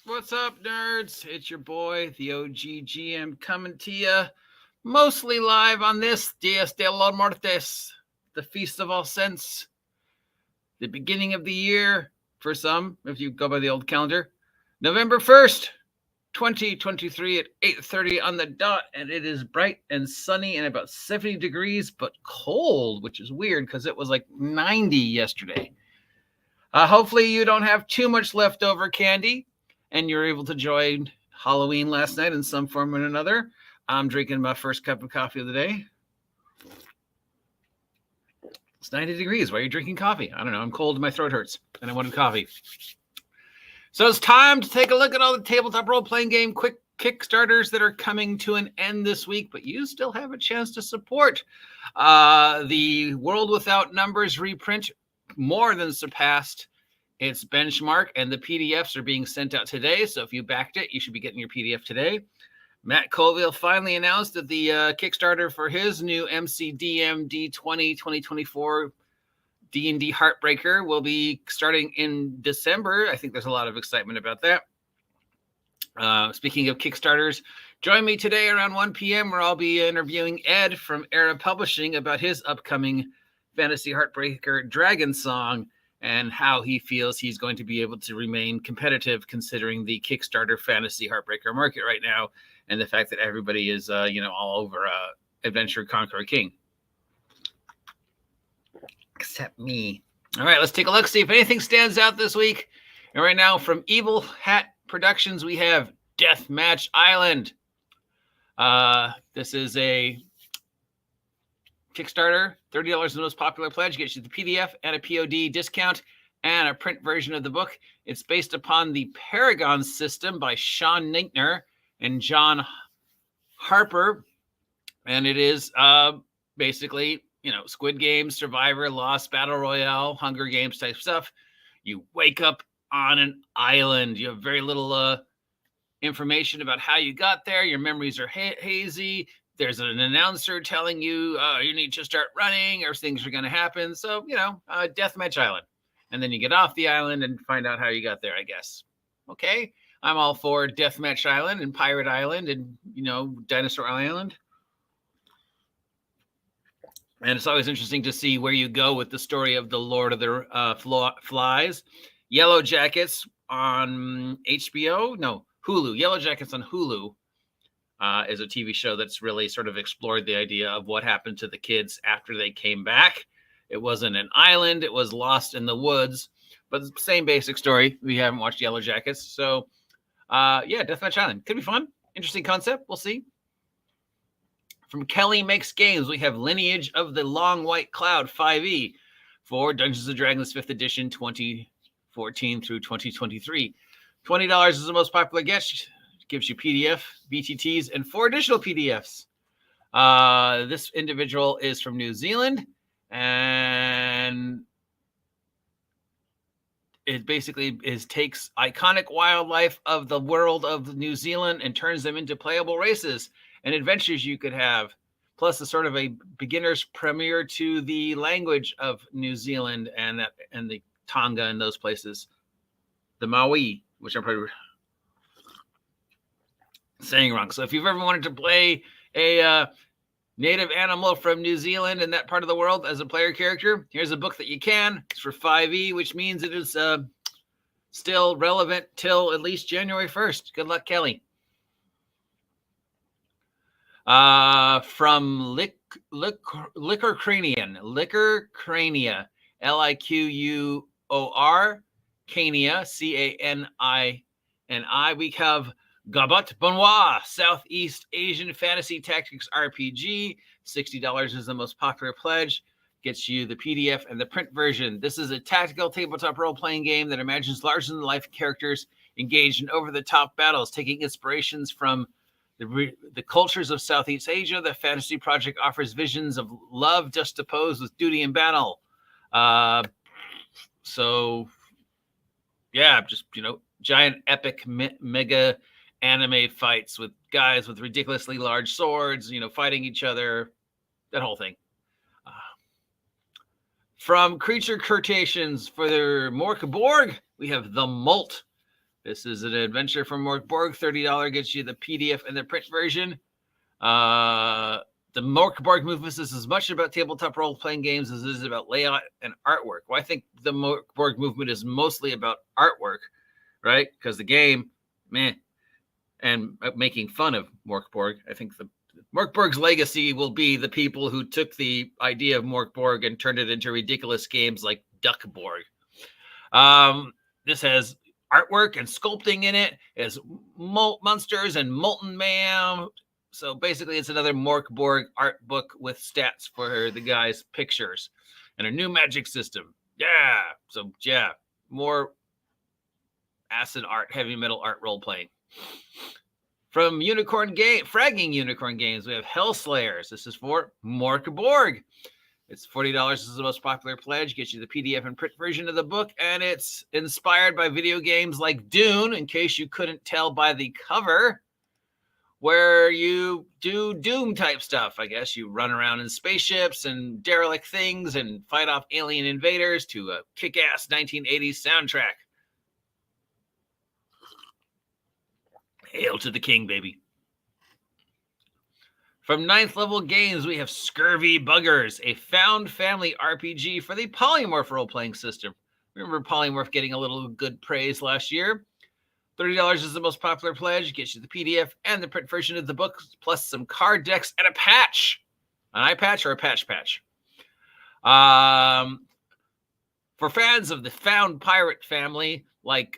What's up, nerds? It's your boy, the OGGM, coming to you mostly live on this Dias de los Muertos, the Feast of All Saints, the beginning of the year for some, if you go by the old calendar, November 1st, 2023 at 8:30 on the dot, and it is bright and sunny and about 70 degrees, but cold, which is weird because it was like 90 yesterday. Hopefully you don't have too much leftover candy and you're able to join Halloween last night in some form or another. I'm drinking my first cup of coffee of the day. It's 90 degrees. Why are you drinking coffee? I don't know. I'm cold and my throat hurts and I wanted coffee. So it's time to take a look at all the tabletop role-playing game quick Kickstarters that are coming to an end this week, but you still have a chance to support. The World Without Numbers reprint more than surpassed its benchmark, and the PDFs are being sent out today. So if you backed it, you should be getting your PDF today. Matt Colville finally announced that the Kickstarter for his new MCDM D20 2024 D&D Heartbreaker will be starting in December. I think there's a lot of excitement about that. Speaking of Kickstarters, join me today around 1 p.m. where I'll be interviewing Ed from Era Publishing about his upcoming Fantasy Heartbreaker Dragon Song and how he feels he's going to be able to remain competitive considering the Kickstarter Fantasy Heartbreaker market right now and the fact that everybody is, all over Adventure Conqueror King. Except me. All right, let's take a look, see if anything stands out this week. And right now from Evil Hat Productions, we have Deathmatch Island. This is a Kickstarter. $30 is the most popular pledge. Gets you the PDF and a POD discount and a print version of the book. It's based upon the Paragon system by Sean Ninkner and John Harper. And it is basically, Squid Game, Survivor, Lost, Battle Royale, Hunger Games type stuff. You wake up on an island. You have very little information about how you got there. Your memories are hazy. There's an announcer telling you you need to start running or things are going to happen. So, Deathmatch Island. And then you get off the island and find out how you got there, I guess. Okay. I'm all for Deathmatch Island and Pirate Island and, Dinosaur Island. And it's always interesting to see where you go with the story of the Lord of the Flies. Yellow Jackets on HBO? No, Hulu. Yellow Jackets on Hulu is a TV show that's really sort of explored the idea of what happened to the kids after they came back. It wasn't an island. It was lost in the woods. But it's the same basic story. We haven't watched Yellow Jackets. So, Deathmatch Island. Could be fun. Interesting concept. We'll see. From Kelly Makes Games, we have Lineage of the Long White Cloud 5e for Dungeons & Dragons 5th edition 2014 through 2023. $20 is the most popular guest. Gives you PDF, BTTs, and 4 additional PDFs. This individual is from New Zealand, and it basically takes iconic wildlife of the world of New Zealand and turns them into playable races and adventures you could have, plus a sort of a beginner's premiere to the language of New Zealand and the Tonga and those places. The Maui, which I'm probably saying wrong. So if you've ever wanted to play a native animal from New Zealand and that part of the world as a player character, here's a book that you can. It's for 5e, which means it is still relevant till at least January 1st. Good luck, Kelly. From Liquor Crania, Liquor Cania, Cania, we have Gubat Banwa, Southeast Asian Fantasy Tactics RPG. $60 is the most popular pledge. Gets you the PDF and the print version. This is a tactical tabletop role-playing game that imagines larger-than-life characters engaged in over-the-top battles, taking inspirations from the cultures of Southeast Asia. The fantasy project offers visions of love juxtaposed with duty in battle. Giant epic mega anime fights with guys with ridiculously large swords, fighting each other, that whole thing. From Creature Curtations for their Mork Borg, we have The Molt This is an adventure from Mork Borg. $30 gets you the PDF and the print version. The Mork Borg movement is as much about tabletop role-playing games as it is about layout and artwork. Well, I think the Mork Borg movement is mostly about artwork, right? Because the game, meh, and making fun of Mork Borg. I think the Mork Borg's legacy will be the people who took the idea of Mork Borg and turned it into ridiculous games like Duck Borg. This has artwork and sculpting in it. It has monsters and molten mayhem. So basically, it's another Mork Borg art book with stats for the guy's pictures and a new magic system. Yeah. So, yeah, more acid art, heavy metal art role playing. From Fragging Unicorn Games, we have Hellslayers. This is for Mork Borg. It's $40. This is the most popular pledge. Gets you the PDF and print version of the book, and it's inspired by video games like Dune, in case you couldn't tell by the cover, where you do Doom-type stuff. I guess you run around in spaceships and derelict things and fight off alien invaders to a kick-ass 1980s soundtrack. Hail to the king, baby. From Ninth Level Games, we have Scurvy Buggers, a found family RPG for the Polymorph role-playing system. Remember Polymorph getting a little good praise last year? $30 is the most popular pledge. Gets you the PDF and the print version of the book, plus some card decks and a patch. An eye patch or a patch patch. For fans of the Found Pirate family, like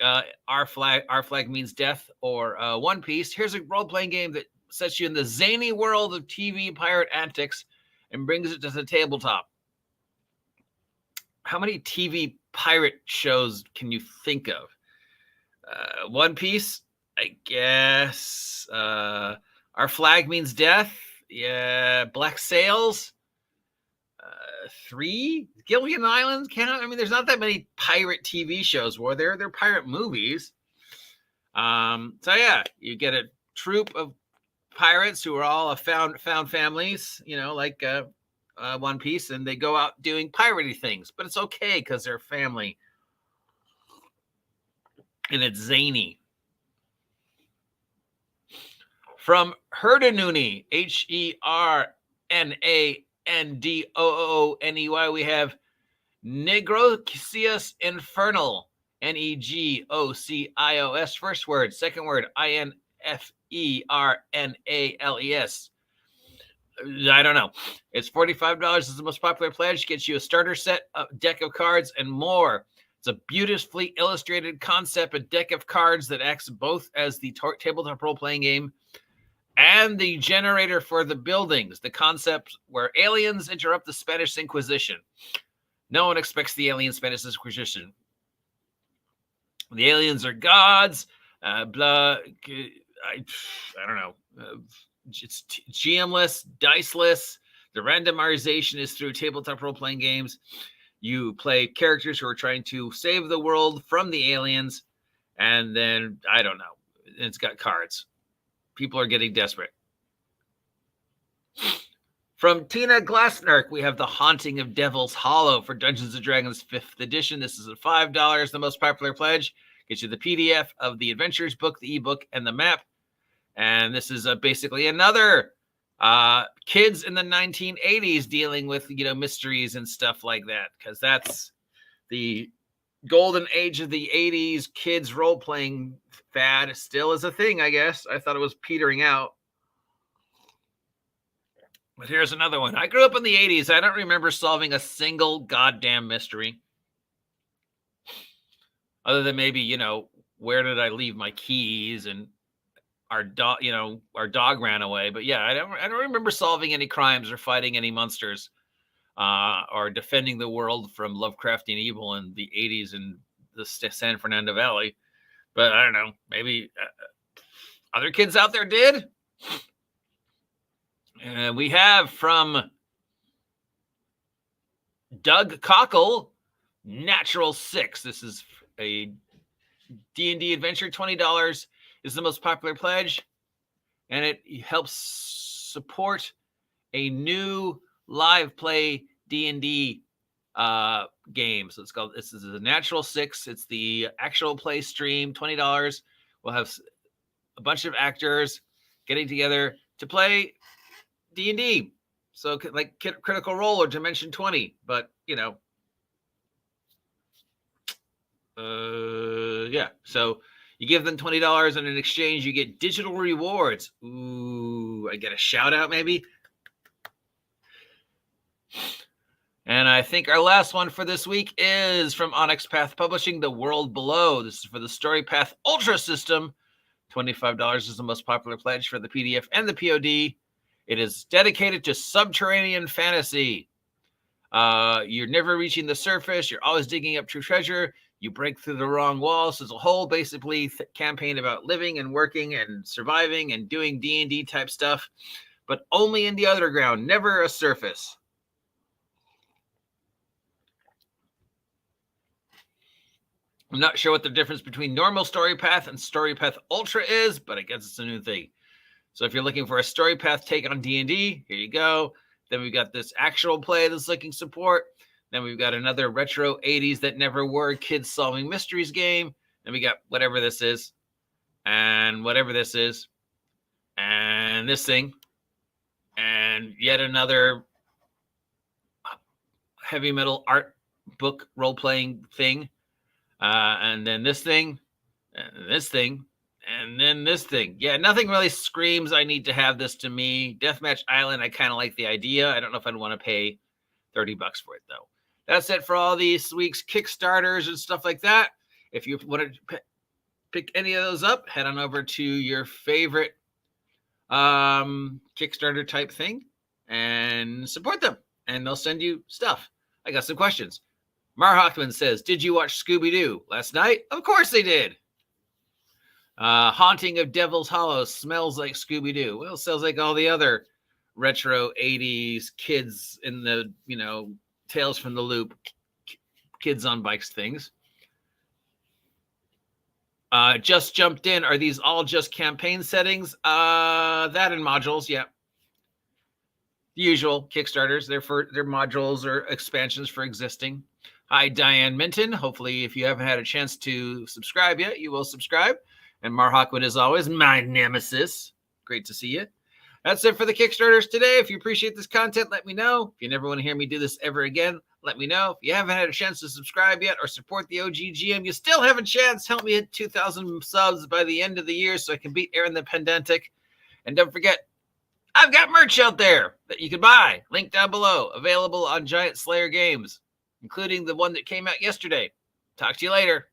Our Flag Means Death or One Piece, here's a role-playing game that sets you in the zany world of TV pirate antics and brings it to the tabletop. How many TV pirate shows can you think of? One Piece, I guess. Our Flag Means Death. Yeah. Black Sails. 3. Gilligan Island. I mean, there's not that many pirate TV shows. Were there? They're pirate movies. So yeah, you get a troop of pirates who are all found families, like One Piece, and they go out doing piratey things. But it's okay because they're family. And it's zany. From Herdanuni, HERNANDOONEY, we have Negocios Infernal, NEGOCIOS. First word, second word, INFERNALES. I don't know. It's $45. It's the most popular pledge. Gets you a starter set, a deck of cards, and more. It's a beautifully illustrated concept, a deck of cards that acts both as the tabletop role-playing game and the generator for the buildings. The concept where aliens interrupt the Spanish Inquisition. No one expects the alien Spanish Inquisition. The aliens are gods. I don't know. It's GM-less, dice-less. The randomization is through tabletop role-playing games. You play characters who are trying to save the world from the aliens. And then, I don't know. It's got cards. People are getting desperate. From Tina Glassnark, we have The Haunting of Devil's Hollow for Dungeons & Dragons 5th edition. This is at $5, the most popular pledge. Gets you the PDF of the Adventures book, the ebook, and the map. And this is basically another kids in the 1980s dealing with, mysteries and stuff like that. Because that's the golden age of the 80s. Kids role-playing fad still is a thing, I guess. I thought it was petering out. But here's another one. I grew up in the 80s. I don't remember solving a single goddamn mystery. Other than maybe, where did I leave my keys, and our dog ran away. But yeah, I don't remember solving any crimes or fighting any monsters or defending the world from Lovecraftian evil in the 80s in the San Fernando Valley. But I don't know, maybe other kids out there did. And we have from Doug Cockle, Natural 6. This is a D&D adventure. $20 is the most popular pledge, and it helps support a new live play D&D game. So this is a natural 6. It's the actual play stream, $20. We'll have a bunch of actors getting together to play D&D. So like Critical Role or Dimension 20, but yeah. So you give them $20, and in exchange you get digital rewards. Ooh, I get a shout out maybe. And I think our last one for this week is from Onyx Path Publishing, The World Below. This is for the Story Path Ultra system. $25 is the most popular pledge for the PDF and the POD. It is dedicated to subterranean fantasy. You're never reaching the surface. You're always digging up true treasure. You break through the wrong walls. There's a whole basically campaign about living and working and surviving and doing D&D type stuff, but only in the underground, never a surface. I'm not sure what the difference between normal Story Path and Story Path Ultra is, but I guess it's a new thing. So if you're looking for a Story Path take on D&D, here you go. Then we've got this actual play that's looking support. Then we've got another retro 80s that never were kids solving mysteries game. Then we got whatever this is, and whatever this is, and this thing, and yet another heavy metal art book role-playing thing. And then this thing, and this thing, and then this thing. Yeah, nothing really screams I need to have this to me. Deathmatch Island, I kind of like the idea. I don't know if I'd want to pay $30 for it, though. That's it for all these week's Kickstarters and stuff like that. If you want to pick any of those up, head on over to your favorite Kickstarter type thing and support them, and they'll send you stuff. I got some questions. Mar Hockman says, did you watch Scooby-Doo last night? Of course they did. Haunting of Devil's Hollow smells like Scooby-Doo. Well, it sounds like all the other retro 80s kids in the, Tales from the Loop, kids on bikes things. Just jumped in. Are these all just campaign settings? That and modules, yeah. The usual Kickstarters. They're modules or expansions for existing. Hi, Diane Minton. Hopefully, if you haven't had a chance to subscribe yet, you will subscribe. And Mar Hockwood, as always, my nemesis. Great to see you. That's it for the Kickstarters today. If you appreciate this content, let me know. If you never want to hear me do this ever again, let me know. If you haven't had a chance to subscribe yet or support the OGGM, you still have a chance. Help me hit 2,000 subs by the end of the year so I can beat Aaron the Pendentic. And don't forget, I've got merch out there that you can buy. Link down below. Available on Giant Slayer Games, including the one that came out yesterday. Talk to you later.